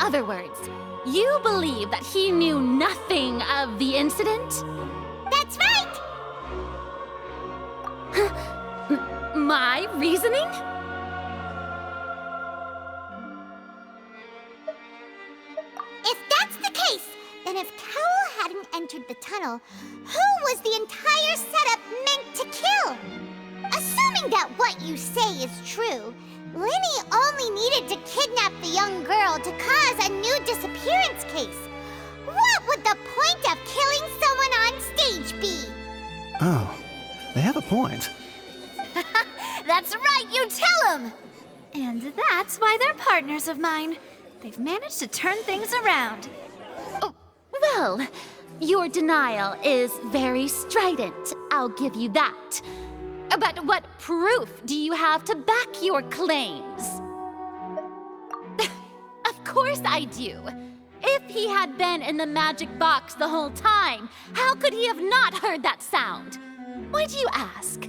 other words, you believe that he knew nothing of the incident? That's right! My reasoning? If that's the case, then if Cowell hadn't entered the tunnel, who was the entire setup meant to kill? Assuming that what you say is true, Linny only needed to kidnap the young girl to cause a new disappearance case. What would the point of killing someone on stage be? Oh, they have a point. That's right, you tell them! And that's why they're partners of mine. They've managed to turn things around. Oh, well, your denial is very strident, I'll give you that. But what proof do you have to back your claims? Of course I do. If he had been in the magic box the whole time, how could he have not heard that sound? Why do you ask?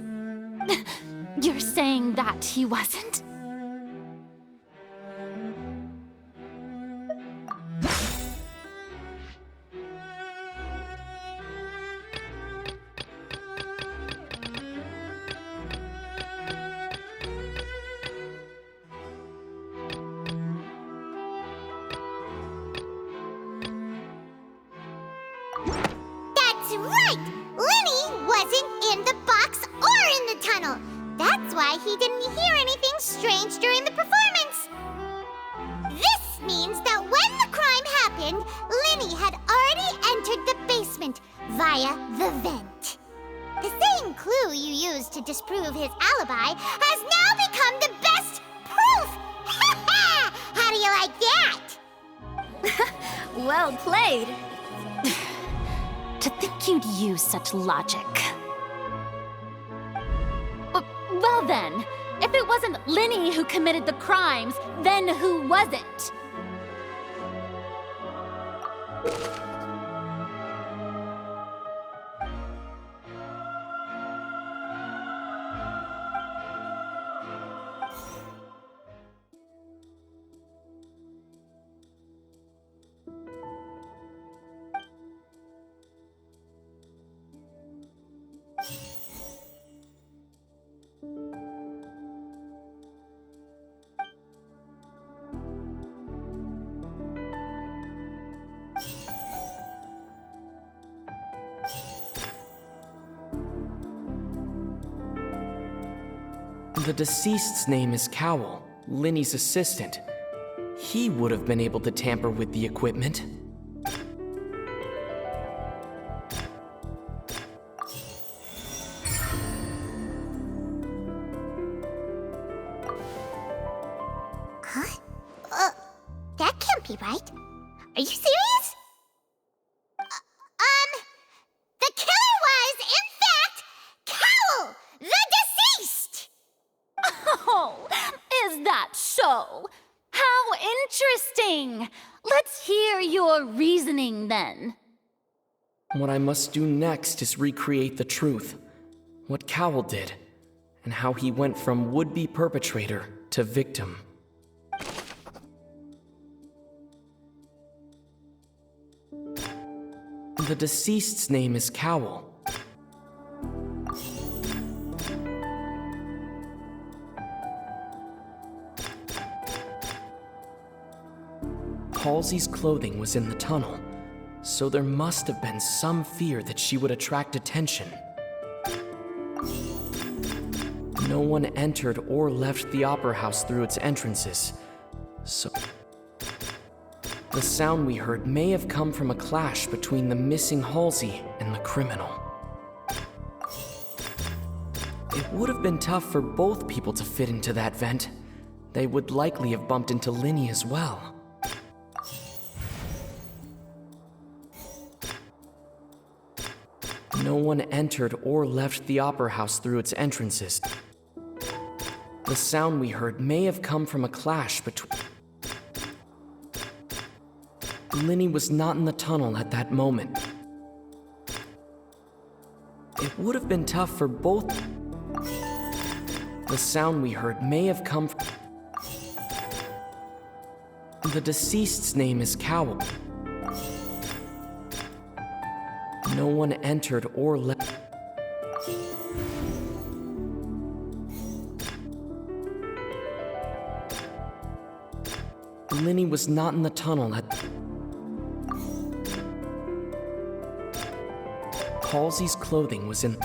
You're saying that he wasn't? That's right! Linny wasn't in the box or in the tunnel. That's why he didn't hear anything strange during the performance. This means that when the crime happened, Linny had already entered the basement via the vent. The same clue you used to disprove his alibi has now become the best proof! How do you like that? Well played. To think you'd use such logic. Well then, if it wasn't Linny who committed the crimes, then who was it? The deceased's name is Cowell, Linny's assistant. He would have been able to tamper with the equipment. Huh? That can't be right. Are you serious? The killer was, in fact, Cowell, the deceased! Oh, is that so? How interesting! Let's hear your reasoning then. What I must do next is recreate the truth, what Cowell did, and how he went from would-be perpetrator to victim. The deceased's name is Cowell. Halsey's clothing was in the tunnel, so there must have been some fear that she would attract attention. No one entered or left the opera house through its entrances, so the sound we heard may have come from a clash between the missing Halsey and the criminal. It would have been tough for both people to fit into that vent. They would likely have bumped into Linny as well. No one entered or left the opera house through its entrances. The sound we heard may have come from a clash between... Linny was not in the tunnel at that moment. It would have been tough for both... The sound we heard may have come from... The deceased's name is Cowl. No one entered or left. Linny was not in the tunnel at... Halsey's clothing was in...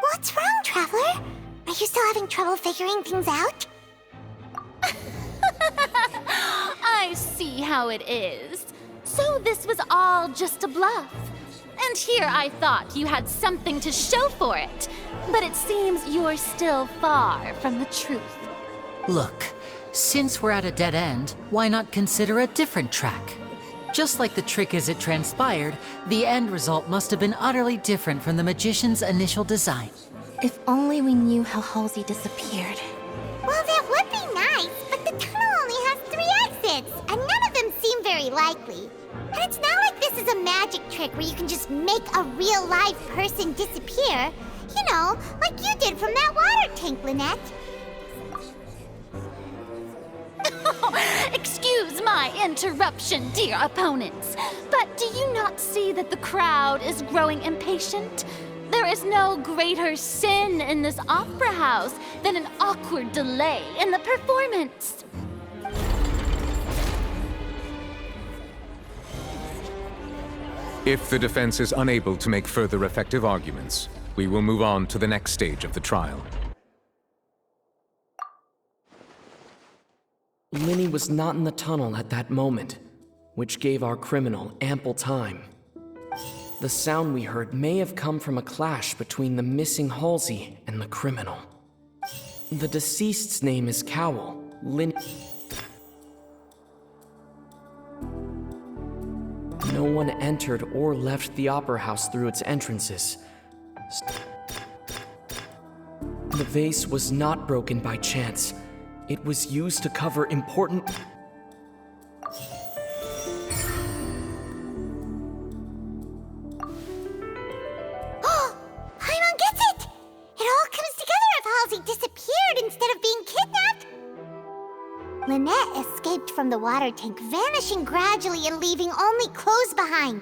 What's wrong, Traveler? Are you still having trouble figuring things out? I see how it is. So this was all just a bluff. And here I thought you had something to show for it. But it seems you're still far from the truth. Look, since we're at a dead end, why not consider a different track? Just like the trick as it transpired, the end result must have been utterly different from the magician's initial design. If only we knew how Halsey disappeared. Well, that would be nice, but the tunnel only has 3 exits, and none of them seem very likely. And it's not like this is a magic trick where you can just make a real live person disappear. You know, like you did from that water tank, Lynette. Excuse my interruption, dear opponents, but do you not see that the crowd is growing impatient? There is no greater sin in this opera house than an awkward delay in the performance. If the defense is unable to make further effective arguments, we will move on to the next stage of the trial. Linny was not in the tunnel at that moment, which gave our criminal ample time. The sound we heard may have come from a clash between the missing Halsey and the criminal. The deceased's name is Cowl. No one entered or left the opera house through its entrances. The vase was not broken by chance. It was used to cover important... Paimon gets it! It all comes together if Halsey disappeared instead of being kidnapped. Lynette escaped from the water tank, vanishing gradually and leaving only clothes behind.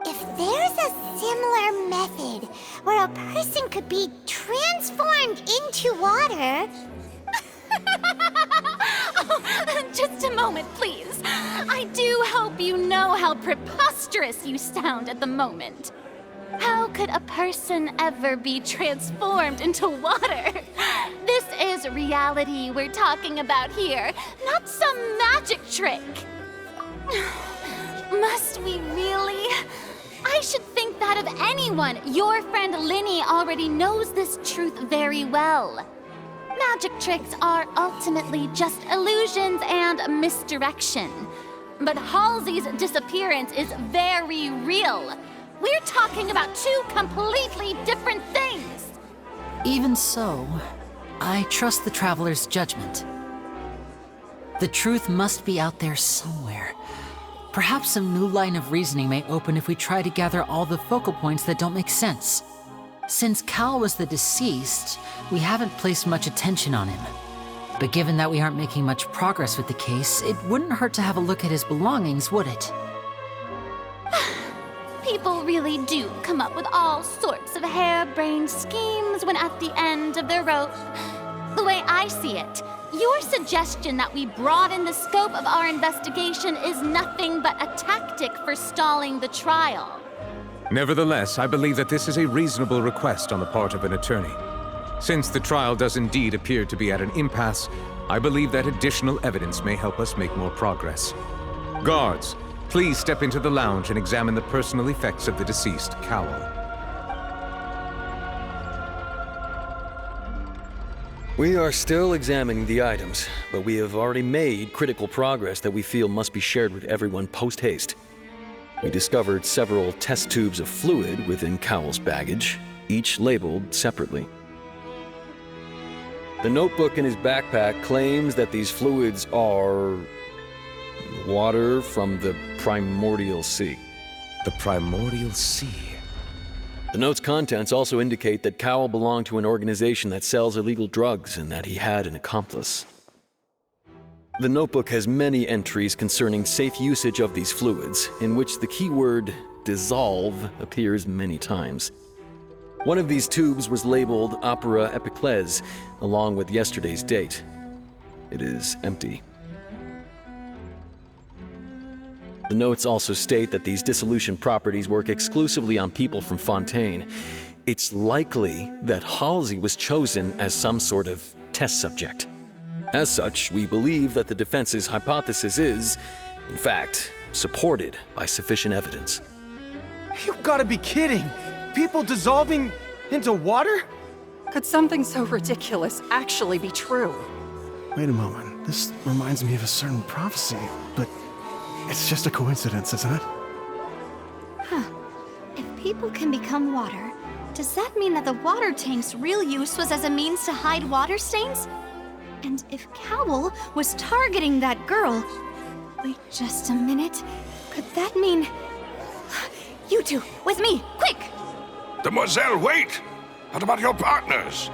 If there's a similar method where a person could be transformed into water... Oh, just a moment, please. I do hope you know how preposterous you sound at the moment. How could a person ever be transformed into water? This is reality we're talking about here, not some magic trick. Must we really? I should think that of anyone. Your friend Linny already knows this truth very well. Magic tricks are ultimately just illusions and misdirection. But Halsey's disappearance is very real. We're talking about 2 completely different things. Even so, I trust the Traveler's judgment. The truth must be out there somewhere. Perhaps some new line of reasoning may open if we try to gather all the focal points that don't make sense. Since Cal was the deceased, we haven't placed much attention on him. But given that we aren't making much progress with the case, it wouldn't hurt to have a look at his belongings, would it? People really do come up with all sorts of harebrained schemes when at the end of their rope. The way I see it, your suggestion that we broaden the scope of our investigation is nothing but a tactic for stalling the trial. Nevertheless, I believe that this is a reasonable request on the part of an attorney. Since the trial does indeed appear to be at an impasse, I believe that additional evidence may help us make more progress. Guards, please step into the lounge and examine the personal effects of the deceased, Cowl. We are still examining the items, but we have already made critical progress that we feel must be shared with everyone post-haste. We discovered several test tubes of fluid within Cowell's baggage, each labeled separately. The notebook in his backpack claims that these fluids are water from the primordial sea. The primordial sea. The note's contents also indicate that Cowell belonged to an organization that sells illegal drugs and that he had an accomplice. The notebook has many entries concerning safe usage of these fluids, in which the keyword dissolve appears many times. One of these tubes was labeled Opera Epiclese, along with yesterday's date. It is empty. The notes also state that these dissolution properties work exclusively on people from Fontaine. It's likely that Halsey was chosen as some sort of test subject. As such, we believe that the defense's hypothesis is, in fact, supported by sufficient evidence. You've got to be kidding! People dissolving into water? Could something so ridiculous actually be true? Wait a moment. This reminds me of a certain prophecy, but it's just a coincidence, isn't it? If people can become water, does that mean that the water tank's real use was as a means to hide water stains? And if Cowell was targeting that girl... Wait just a minute. Could that mean... You two, with me, quick! Demoiselle, wait! What about your partners?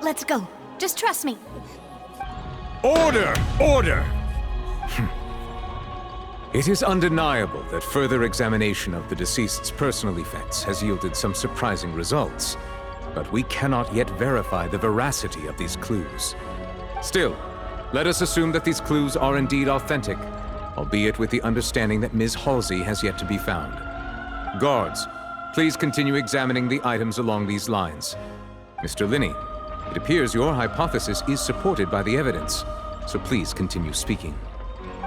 Let's go. Just trust me. Order! Order! It is undeniable that further examination of the deceased's personal effects has yielded some surprising results, but we cannot yet verify the veracity of these clues. Still, let us assume that these clues are indeed authentic, albeit with the understanding that Ms. Halsey has yet to be found. Guards, please continue examining the items along these lines. Mr. Linney, it appears your hypothesis is supported by the evidence, so please continue speaking.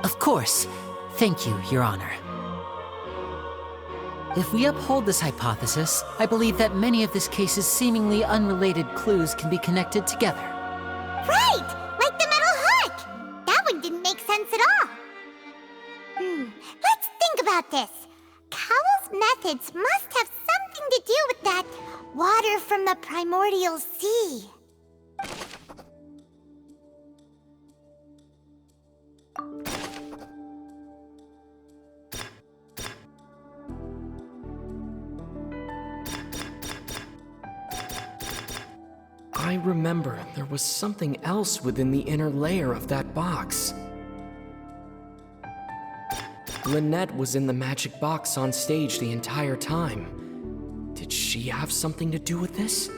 Of course. Thank you, Your Honor. If we uphold this hypothesis, I believe that many of this case's seemingly unrelated clues can be connected together. Right! Like the metal hook! That one didn't make sense at all. Let's think about this. Cowell's methods must have something to do with that water from the primordial sea. I remember there was something else within the inner layer of that box. Lynette was in the magic box on stage the entire time. Did she have something to do with this?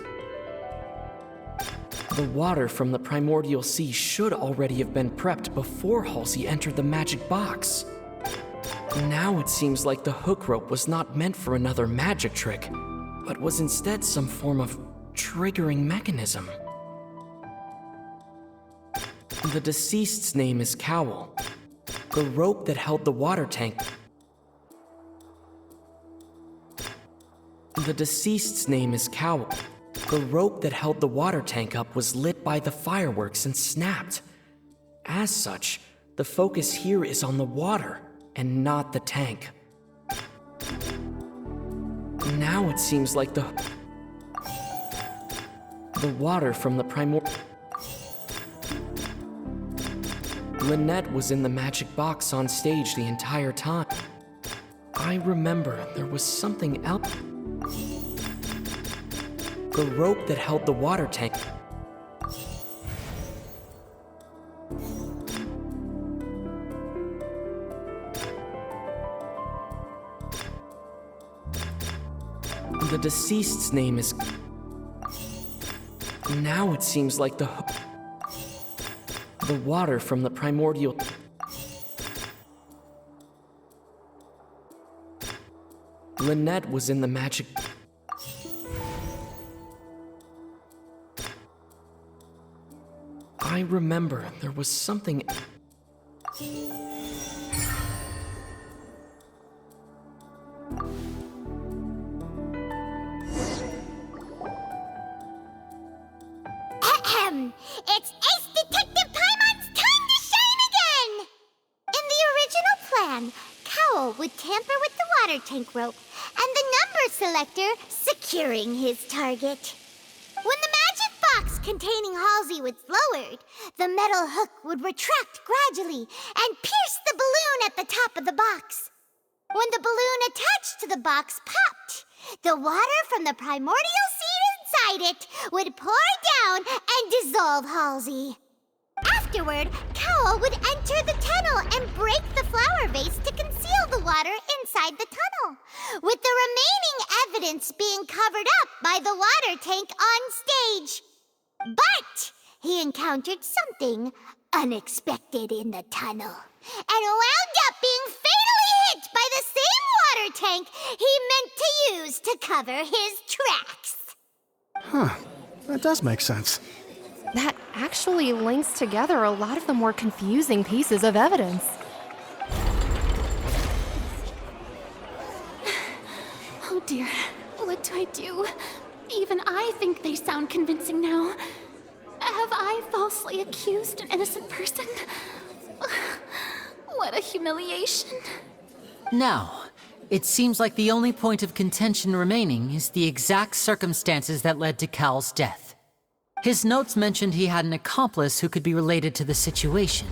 The water from the primordial sea should already have been prepped before Halsey entered the magic box. Now it seems like the hook rope was not meant for another magic trick, but was instead some form of triggering mechanism. The deceased's name is Cowell. The rope that held the water tank... The deceased's name is Cowell. The rope that held the water tank up was lit by the fireworks and snapped. As such, the focus here is on the water and not the tank. Now it seems like the water from the Lynette was in the magic box on stage the entire time. I remember there was something else. The rope that held the water tank. The deceased's name is... Now it seems like the water from the primordial... Lynette was in the magic... I remember there was something... It's Ace Detective Paimon's time to shine again! In the original plan, Cowell would tamper with water tank rope and the number selector securing his target. When the magic box containing Halsey was lowered, the metal hook would retract gradually and pierce the balloon at the top of the box. When the balloon attached to the box popped, the water from the primordial seed inside it would pour down and dissolve Halsey. Afterward, Cowl would enter the tunnel and break the flower vase to conceal the water inside the tunnel, with the remaining evidence being covered up by the water tank on stage. But he encountered something unexpected in the tunnel and wound up being fatally hit by the same water tank he meant to use to cover his tracks. Huh. That does make sense. That actually links together a lot of the more confusing pieces of evidence. Oh dear, what do I do? Even I think they sound convincing now. Have I falsely accused an innocent person? What a humiliation. Now, it seems like the only point of contention remaining is the exact circumstances that led to Cal's death. His notes mentioned he had an accomplice who could be related to the situation.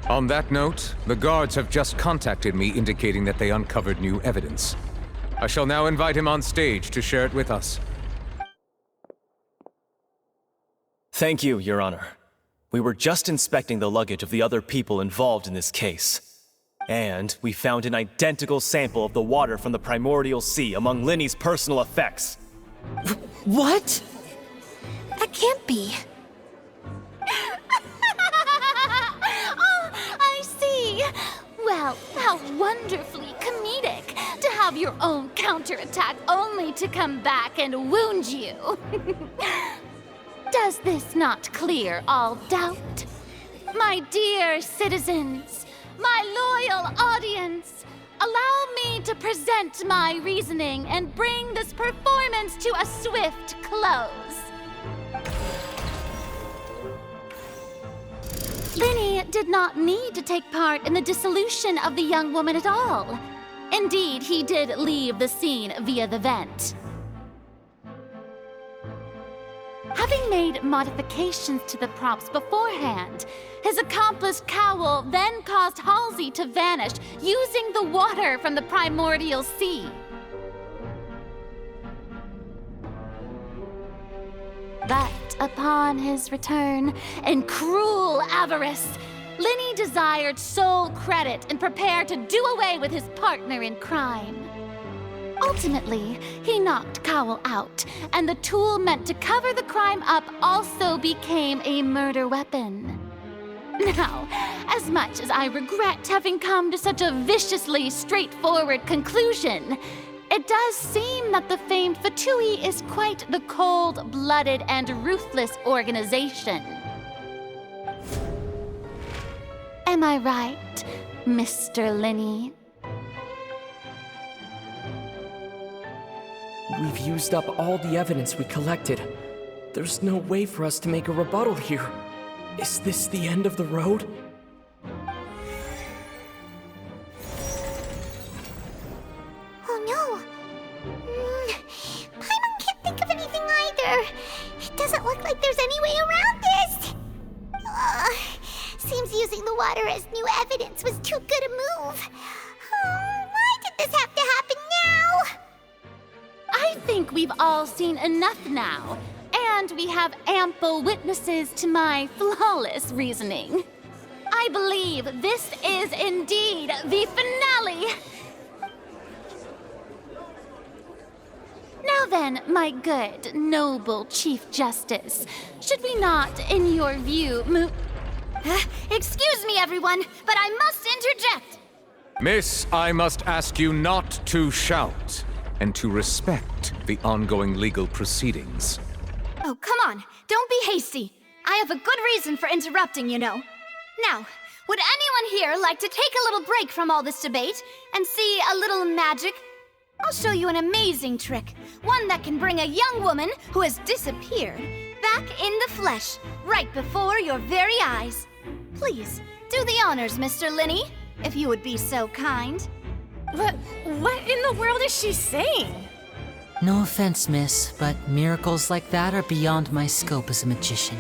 On that note, the guards have just contacted me indicating that they uncovered new evidence. I shall now invite him on stage to share it with us. Thank you, Your Honor. We were just inspecting the luggage of the other people involved in this case. And we found an identical sample of the water from the primordial sea among Linny's personal effects. What? That can't be. Oh, I see. Well, how wonderfully comedic to have your own counterattack only to come back and wound you. Does this not clear all doubt? My dear citizens, my loyal audience, allow me to present my reasoning and bring this performance to a swift close. Linny did not need to take part in the dissolution of the young woman at all. Indeed, he did leave the scene via the vent. Having made modifications to the props beforehand, his accomplice Cowl then caused Halsey to vanish using the water from the primordial sea. But upon his return, in cruel avarice, Linny desired sole credit and prepared to do away with his partner in crime. Ultimately, he knocked Cowl out, and the tool meant to cover the crime up also became a murder weapon. Now, as much as I regret having come to such a viciously straightforward conclusion, it does seem that the famed Fatui is quite the cold-blooded and ruthless organization. Am I right, Mr. Linny? We've used up all the evidence we collected. There's no way for us to make a rebuttal here. Is this the end of the road? Oh no! Paimon can't think of anything either. It doesn't look like there's any way around this. Seems using the water as new evidence was too good a move. Why did this have to happen now? I think we've all seen enough now, and we have ample witnesses to my flawless reasoning. I believe this is indeed the finale. Now then, my good, noble Chief Justice, should we not, in your view, move... Excuse me, everyone, but I must interject. Miss, I must ask you not to shout and to respect the ongoing legal proceedings. Oh, come on. Don't be hasty. I have a good reason for interrupting, you know. Now, would anyone here like to take a little break from all this debate and see a little magic? I'll show you an amazing trick. One that can bring a young woman who has disappeared back in the flesh, right before your very eyes. Please, do the honors, Mr. Linny, if you would be so kind. What in the world is she saying? No offense, miss, but miracles like that are beyond my scope as a magician.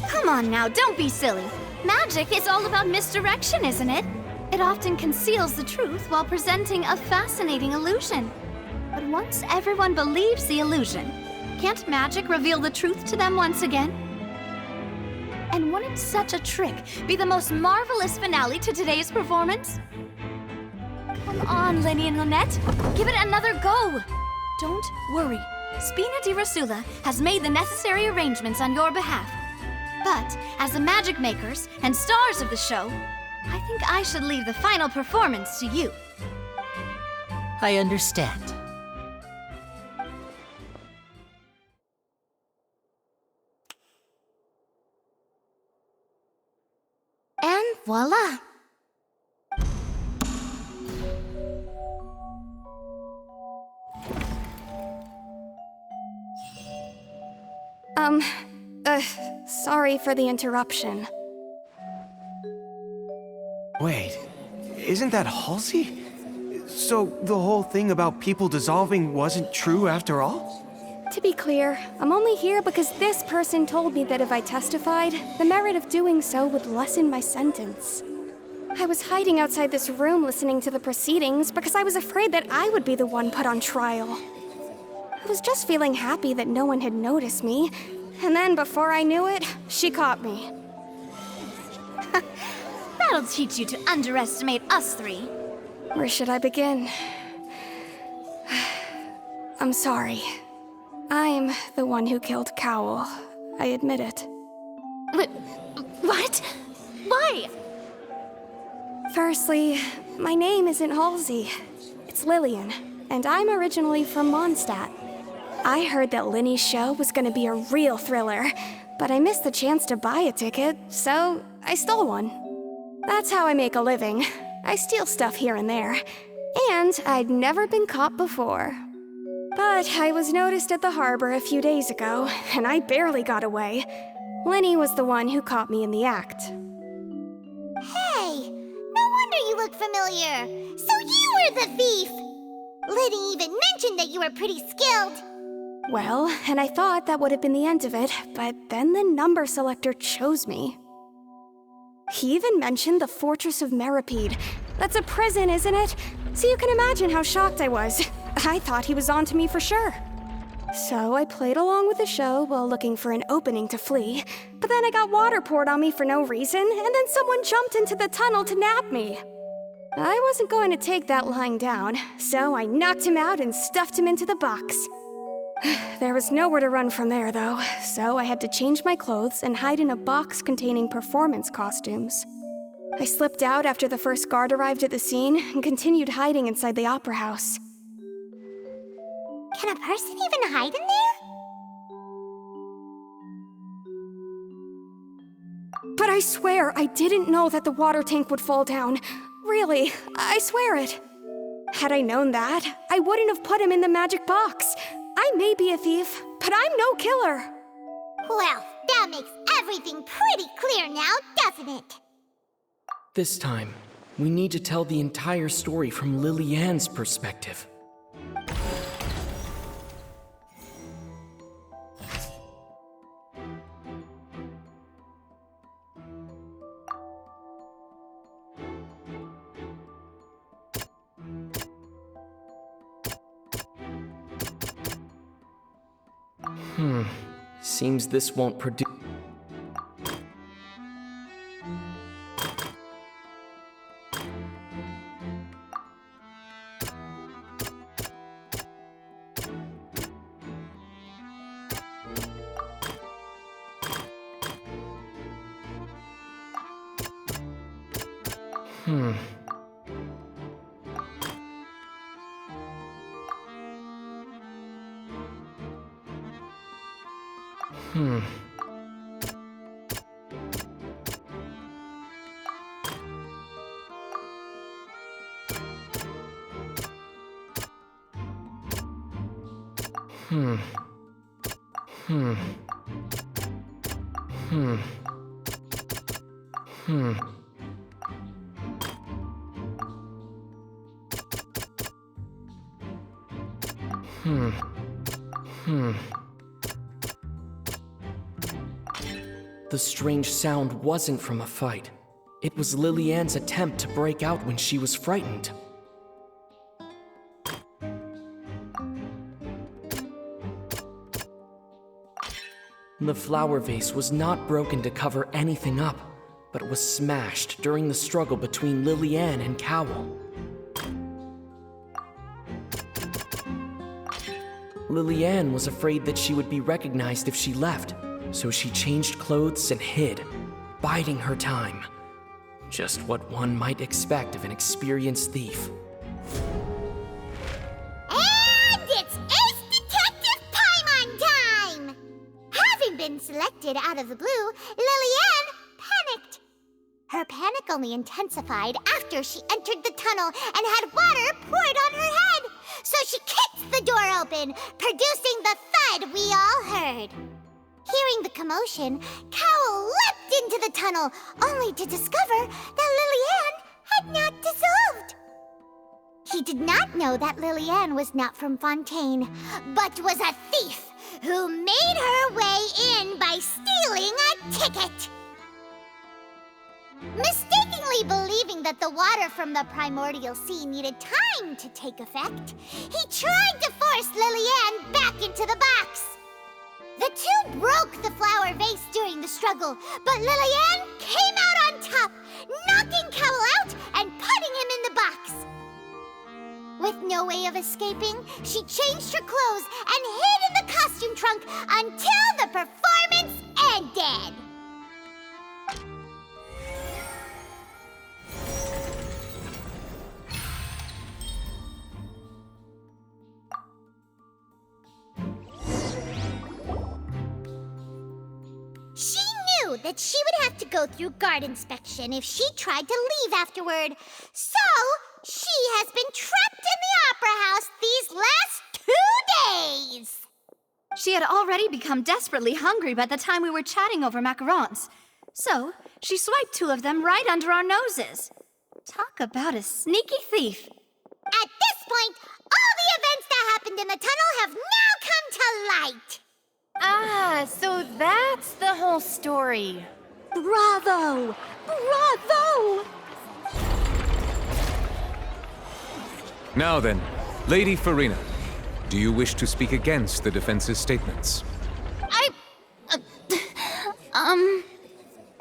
Come on now, don't be silly. Magic is all about misdirection, isn't it? It often conceals the truth while presenting a fascinating illusion. But once everyone believes the illusion, can't magic reveal the truth to them once again? And wouldn't such a trick be the most marvelous finale to today's performance? Come on, Lenny and Lynette. Give it another go. Don't worry. Spina di Rosula has made the necessary arrangements on your behalf. But as the magic makers and stars of the show, I think I should leave the final performance to you. I understand. And voila! Sorry for the interruption. Wait, isn't that Halsey? So the whole thing about people dissolving wasn't true after all? To be clear, I'm only here because this person told me that if I testified, the merit of doing so would lessen my sentence. I was hiding outside this room listening to the proceedings because I was afraid that I would be the one put on trial. I was just feeling happy that no one had noticed me, and then before I knew it, she caught me. That'll teach you to underestimate us three. Where should I begin? I'm sorry. I'm the one who killed Cowl. I admit it. What? Why? Firstly, my name isn't Halsey. It's Lillian, and I'm originally from Mondstadt. I heard that Linny's show was gonna be a real thriller, but I missed the chance to buy a ticket, so I stole one. That's how I make a living. I steal stuff here and there, and I'd never been caught before. But I was noticed at the harbor a few days ago, and I barely got away. Linny was the one who caught me in the act. Hey, no wonder you look familiar. So you were the thief! Liddy even mentioned that you were pretty skilled. Well, and I thought that would have been the end of it, but then the number selector chose me. He even mentioned the Fortress of Meripede. That's a prison, isn't it? So you can imagine how shocked I was. I thought he was on to me for sure. So I played along with the show while looking for an opening to flee, but then I got water poured on me for no reason, and then someone jumped into the tunnel to nab me. I wasn't going to take that lying down, so I knocked him out and stuffed him into the box. There was nowhere to run from there, though, so I had to change my clothes and hide in a box containing performance costumes. I slipped out after the first guard arrived at the scene and continued hiding inside the opera house. Can a person even hide in there? But I swear I didn't know that the water tank would fall down. Really, I swear it. Had I known that, I wouldn't have put him in the magic box. I may be a thief, but I'm no killer. Well, that makes everything pretty clear now, doesn't it? This time, we need to tell the entire story from Lily-Ann's perspective. Seems this won't produce. The strange sound wasn't from a fight. It was Lily-Ann's attempt to break out when she was frightened. The flower vase was not broken to cover anything up, but was smashed during the struggle between Lily-Ann and Cowl. Lily-Ann was afraid that she would be recognized if she left, so she changed clothes and hid, biding her time. Just what one might expect of an experienced thief. And it's Ace Detective Paimon time! Having been selected out of the blue, Lily-Ann panicked. Her panic only intensified after she entered the tunnel and had water poured on her head. So she kicked the door open, producing the thud we all heard. Hearing the commotion, Cowl leapt into the tunnel, only to discover that Lily-Ann had not dissolved. He did not know that Lily-Ann was not from Fontaine, but was a thief who made her way in by stealing a ticket. Mistakenly believing that the water from the primordial sea needed time to take effect, he tried to force Lily-Ann back into the box. The two broke the flower vase during the struggle, but Lily-Ann came out on top, knocking Cowl out and putting him in the box. With no way of escaping, she changed her clothes and hid in the costume trunk until the performance ended. She knew that she would have to go through guard inspection if she tried to leave afterward. So, she has been trapped in the Opera House these last 2 days. She had already become desperately hungry by the time we were chatting over macarons. So, she swiped 2 of them right under our noses. Talk about a sneaky thief. At this point, all the events that happened in the tunnel have now come to light. Ah, so that's the whole story. Bravo! Bravo! Now then, Lady Farina, do you wish to speak against the defense's statements?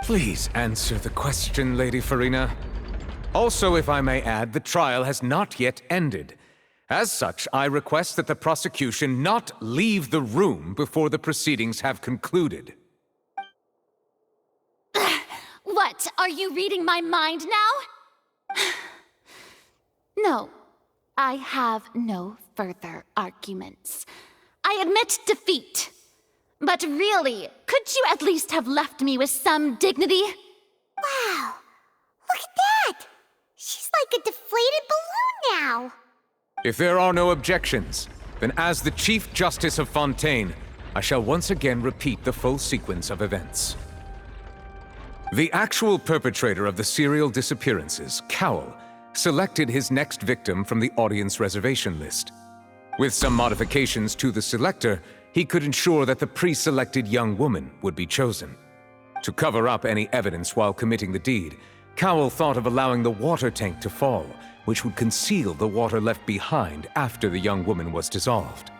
Please answer the question, Lady Farina. Also, if I may add, the trial has not yet ended. As such, I request that the prosecution not leave the room before the proceedings have concluded. What, are you reading my mind now? No, I have no further arguments. I admit defeat. But really, could you at least have left me with some dignity? Wow, look at that! She's like a deflated balloon now. If there are no objections, then as the Chief Justice of Fontaine, I shall once again repeat the full sequence of events. The actual perpetrator of the serial disappearances, Cowl, selected his next victim from the audience reservation list. With some modifications to the selector, he could ensure that the pre-selected young woman would be chosen. To cover up any evidence while committing the deed, Cowl thought of allowing the water tank to fall, which would conceal the water left behind after the young woman was dissolved.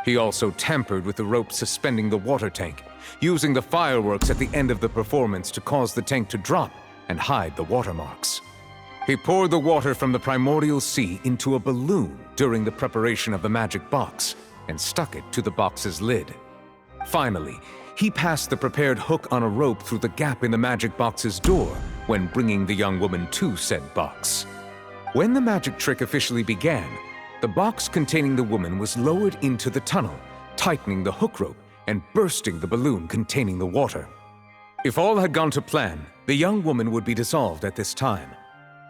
He also tampered with the rope suspending the water tank, using the fireworks at the end of the performance to cause the tank to drop and hide the watermarks. He poured the water from the primordial sea into a balloon during the preparation of the magic box and stuck it to the box's lid. Finally, he passed the prepared hook on a rope through the gap in the magic box's door when bringing the young woman to said box. When the magic trick officially began, the box containing the woman was lowered into the tunnel, tightening the hook rope and bursting the balloon containing the water. If all had gone to plan, the young woman would be dissolved at this time.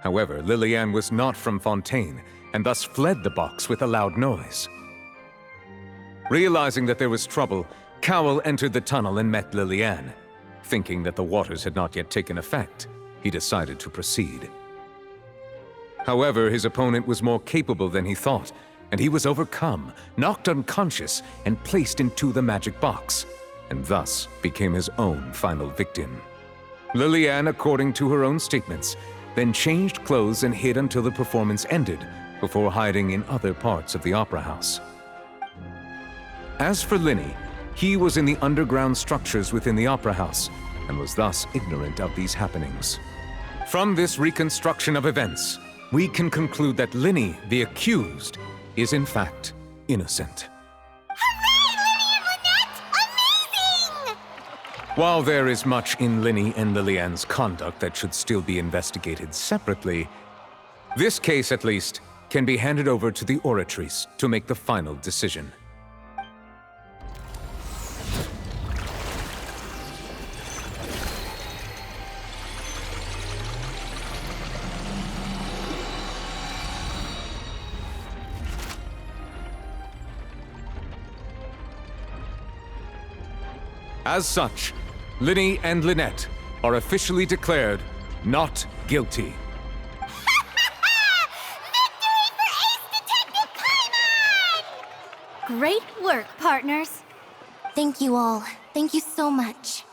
However, Lily-Ann was not from Fontaine and thus fled the box with a loud noise. Realizing that there was trouble, Cowl entered the tunnel and met Lily-Ann. Thinking that the waters had not yet taken effect, he decided to proceed. However, his opponent was more capable than he thought, and he was overcome, knocked unconscious, and placed into the magic box, and thus became his own final victim. Lillian, according to her own statements, then changed clothes and hid until the performance ended, before hiding in other parts of the opera house. As for Linny, he was in the underground structures within the opera house, and was thus ignorant of these happenings. From this reconstruction of events, we can conclude that Linny, the accused, is in fact innocent. While there is much in Linny and Lillian's conduct that should still be investigated separately, this case, at least, can be handed over to the Oratrice to make the final decision. As such, Linny and Lynette are officially declared not guilty. Great work, partners. Thank you all. Thank you so much.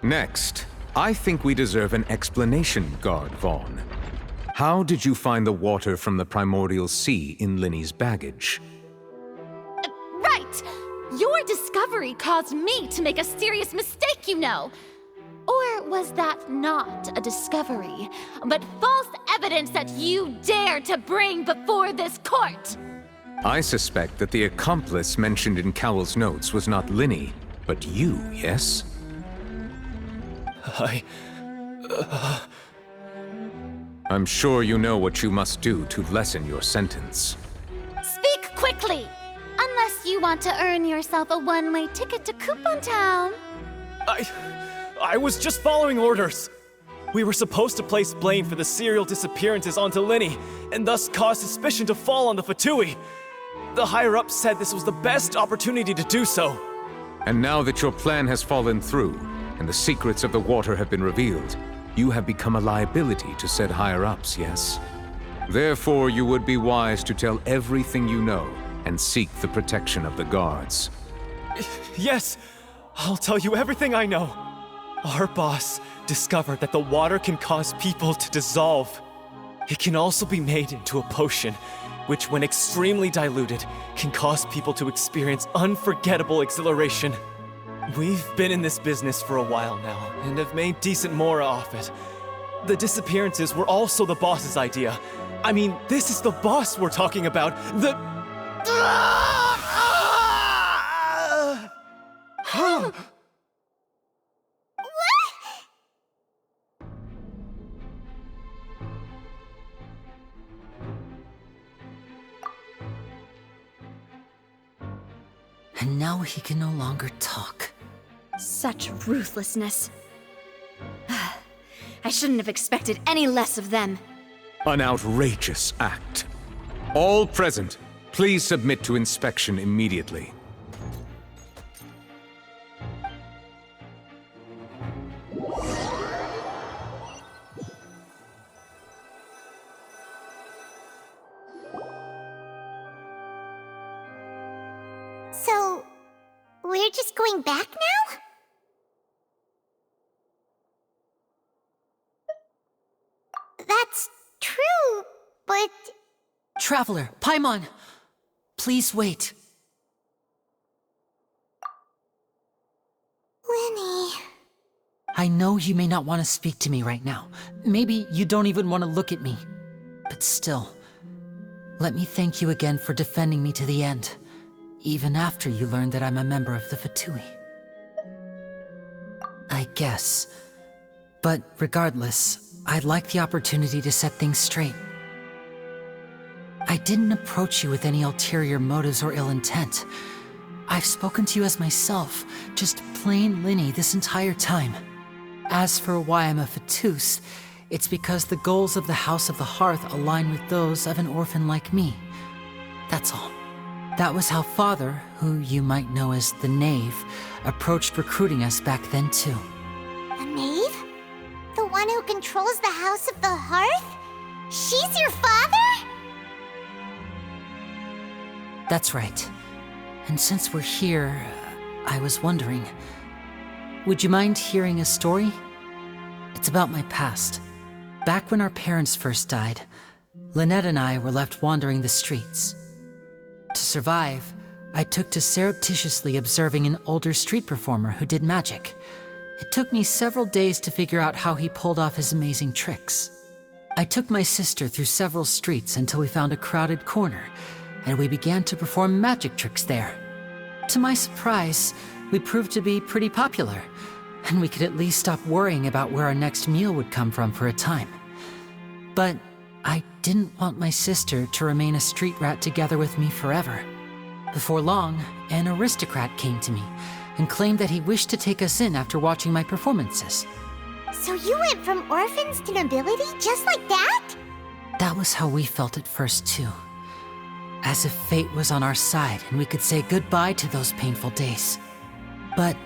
Next, I think we deserve an explanation, Guard Vaughn. How did you find the water from the primordial sea in Linny's baggage? Right! Your discovery caused me to make a serious mistake, you know. Or was that not a discovery, but false evidence that you dare to bring before this court? I suspect that the accomplice mentioned in Cowell's notes was not Linny, but you, yes? I'm sure you know what you must do to lessen your sentence. Speak quickly! Unless you want to earn yourself a one-way ticket to Coupon Town. I was just following orders. We were supposed to place blame for the serial disappearances onto Linny, and thus cause suspicion to fall on the Fatui. The higher-ups said this was the best opportunity to do so. And now that your plan has fallen through, and the secrets of the water have been revealed, you have become a liability to said higher-ups, yes? Therefore, you would be wise to tell everything you know, and seek the protection of the guards. Yes, I'll tell you everything I know. Our boss discovered that the water can cause people to dissolve. It can also be made into a potion, which when extremely diluted, can cause people to experience unforgettable exhilaration. We've been in this business for a while now, and have made decent more off it. The disappearances were also the boss's idea. I mean, this is the boss we're talking about. And now he can no longer talk. Such ruthlessness. I shouldn't have expected any less of them. An outrageous act. All present, please submit to inspection immediately. So, we're just going back now? That's true, but... Traveler, Paimon! Please wait. Linny... I know you may not want to speak to me right now. Maybe you don't even want to look at me. But still, let me thank you again for defending me to the end, even after you learned that I'm a member of the Fatui. I guess. But regardless, I'd like the opportunity to set things straight. I didn't approach you with any ulterior motives or ill intent. I've spoken to you as myself, just plain Linny this entire time. As for why I'm a Fatus, it's because the goals of the House of the Hearth align with those of an orphan like me. That's all. That was how Father, who you might know as the Knave, approached recruiting us back then too. The Knave? The one who controls the House of the Hearth? She's your father? That's right. And since we're here, I was wondering, would you mind hearing a story? It's about my past. Back when our parents first died, Lynette and I were left wandering the streets. To survive, I took to surreptitiously observing an older street performer who did magic. It took me several days to figure out how he pulled off his amazing tricks. I took my sister through several streets until we found a crowded corner, and we began to perform magic tricks there. To my surprise, we proved to be pretty popular, and we could at least stop worrying about where our next meal would come from for a time. But I didn't want my sister to remain a street rat together with me forever. Before long, an aristocrat came to me and claimed that he wished to take us in after watching my performances. So you went from orphans to nobility just like that? That was how we felt at first, too. As if fate was on our side and we could say goodbye to those painful days. But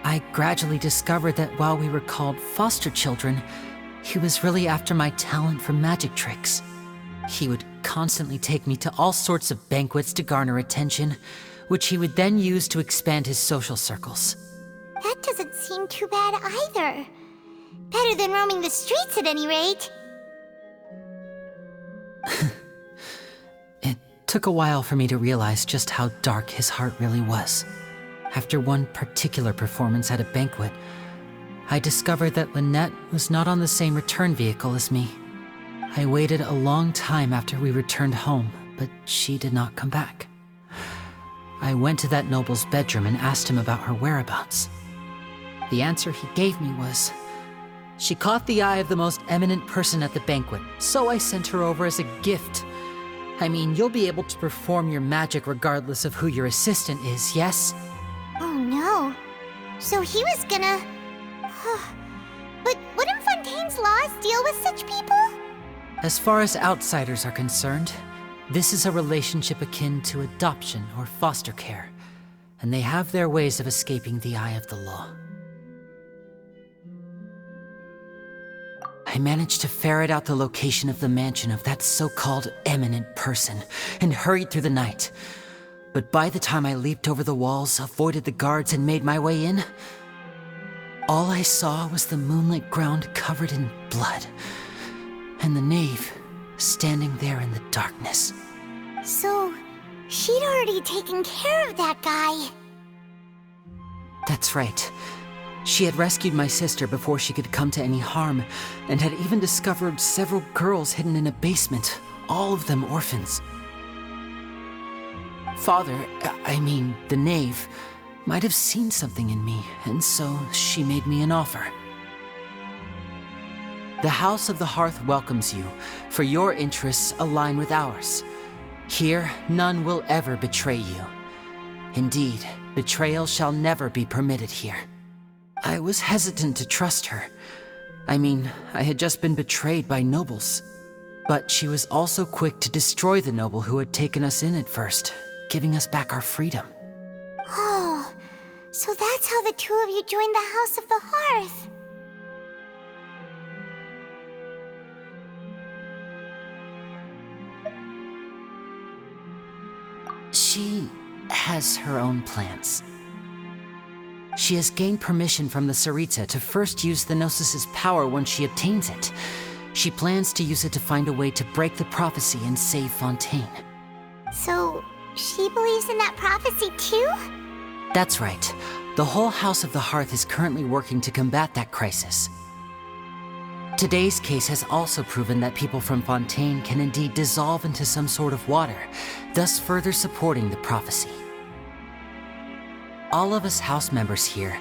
I gradually discovered that while we were called foster children, he was really after my talent for magic tricks. He would constantly take me to all sorts of banquets to garner attention, which he would then use to expand his social circles. That doesn't seem too bad either. Better than roaming the streets at any rate. It took a while for me to realize just how dark his heart really was. After one particular performance at a banquet, I discovered that Lynette was not on the same return vehicle as me. I waited a long time after we returned home, but she did not come back. I went to that noble's bedroom and asked him about her whereabouts. The answer he gave me was, she caught the eye of the most eminent person at the banquet, so I sent her over as a gift. I mean, you'll be able to perform your magic regardless of who your assistant is, yes? Oh no. So he was gonna... But wouldn't Fontaine's laws deal with such people? As far as outsiders are concerned, this is a relationship akin to adoption or foster care, and they have their ways of escaping the eye of the law. I managed to ferret out the location of the mansion of that so-called eminent person and hurried through the night. But by the time I leaped over the walls, avoided the guards, and made my way in, all I saw was the moonlit ground covered in blood, and the knave standing there in the darkness. So, she'd already taken care of that guy. That's right. She had rescued my sister before she could come to any harm, and had even discovered several girls hidden in a basement, all of them orphans. Father, the knave, might have seen something in me, and so she made me an offer. The House of the Hearth welcomes you, for your interests align with ours. Here, none will ever betray you. Indeed, betrayal shall never be permitted here. I was hesitant to trust her. I had just been betrayed by nobles. But she was also quick to destroy the noble who had taken us in at first, giving us back our freedom. Oh, so that's how the two of you joined the House of the Hearth. She has her own plans. She has gained permission from the Tsaritsa to first use the Gnosis' power once she obtains it. She plans to use it to find a way to break the prophecy and save Fontaine. So, she believes in that prophecy too? That's right. The whole House of the Hearth is currently working to combat that crisis. Today's case has also proven that people from Fontaine can indeed dissolve into some sort of water, thus further supporting the prophecy. All of us house members here,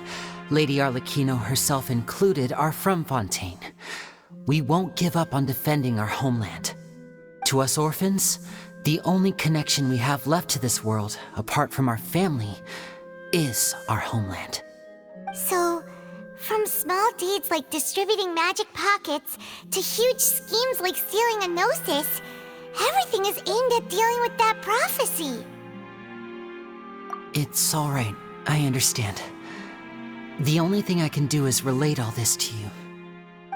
Lady Arlecchino herself included, are from Fontaine. We won't give up on defending our homeland. To us orphans, the only connection we have left to this world, apart from our family, is our homeland. So, from small deeds like distributing magic pockets to huge schemes like stealing a Gnosis, everything is aimed at dealing with that prophecy. It's all right. I understand. The only thing I can do is relate all this to you.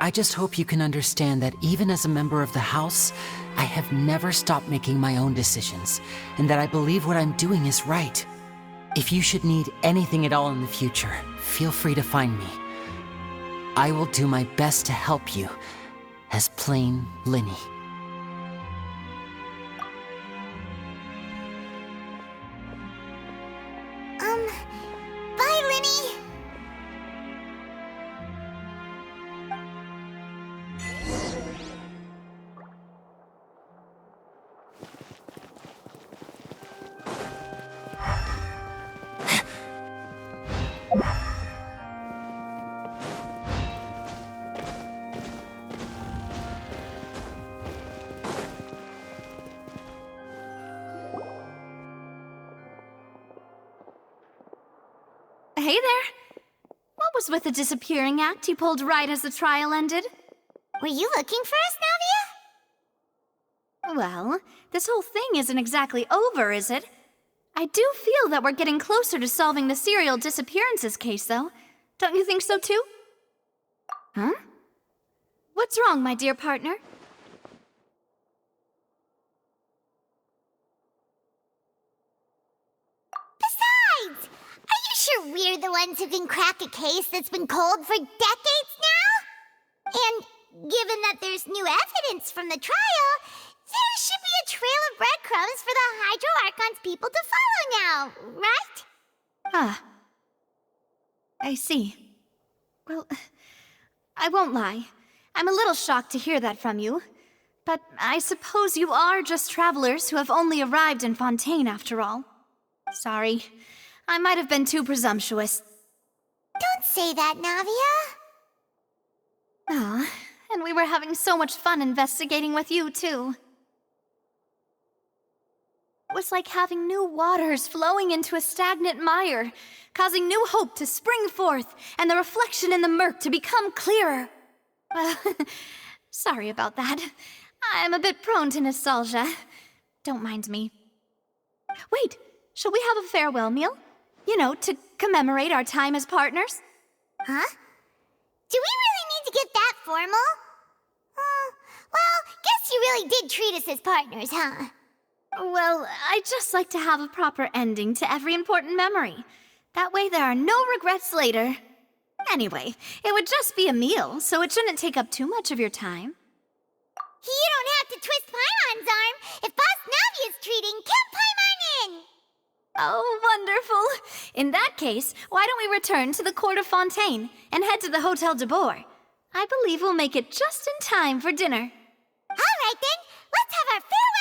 I just hope you can understand that even as a member of the House, I have never stopped making my own decisions, and that I believe what I'm doing is right. If you should need anything at all in the future, feel free to find me. I will do my best to help you, as plain Linny. Bye, Linny! Hey there! What was with the disappearing act you pulled right as the trial ended? Were you looking for us, Navia? Well, this whole thing isn't exactly over, is it? I do feel that we're getting closer to solving the serial disappearances case, though. Don't you think so, too? Huh? What's wrong, my dear partner? Besides, are you sure we're the ones who can crack a case that's been cold for decades now? And given that there's new evidence from the trial, there should be a trail of breadcrumbs for the Hydro Archon's people to follow now, right? Ah. I see. Well, I won't lie. I'm a little shocked to hear that from you. But I suppose you are just travelers who have only arrived in Fontaine after all. Sorry. I might have been too presumptuous. Don't say that, Navia. Ah, and we were having so much fun investigating with you, too. It was like having new waters flowing into a stagnant mire, causing new hope to spring forth, and the reflection in the murk to become clearer. Well, sorry about that. I'm a bit prone to nostalgia. Don't mind me. Wait, shall we have a farewell meal? You know, to commemorate our time as partners? Huh? Do we really need to get that formal? Well, guess you really did treat us as partners, huh? Well, I'd just like to have a proper ending to every important memory. That way there are no regrets later. Anyway, it would just be a meal, so it shouldn't take up too much of your time. You don't have to twist Paimon's arm. If Boss Navia's treating, count Paimon in! Oh, wonderful! In that case, why don't we return to the Court of Fontaine and head to the Hotel de Boer? I believe we'll make it just in time for dinner. All right then, let's have our farewell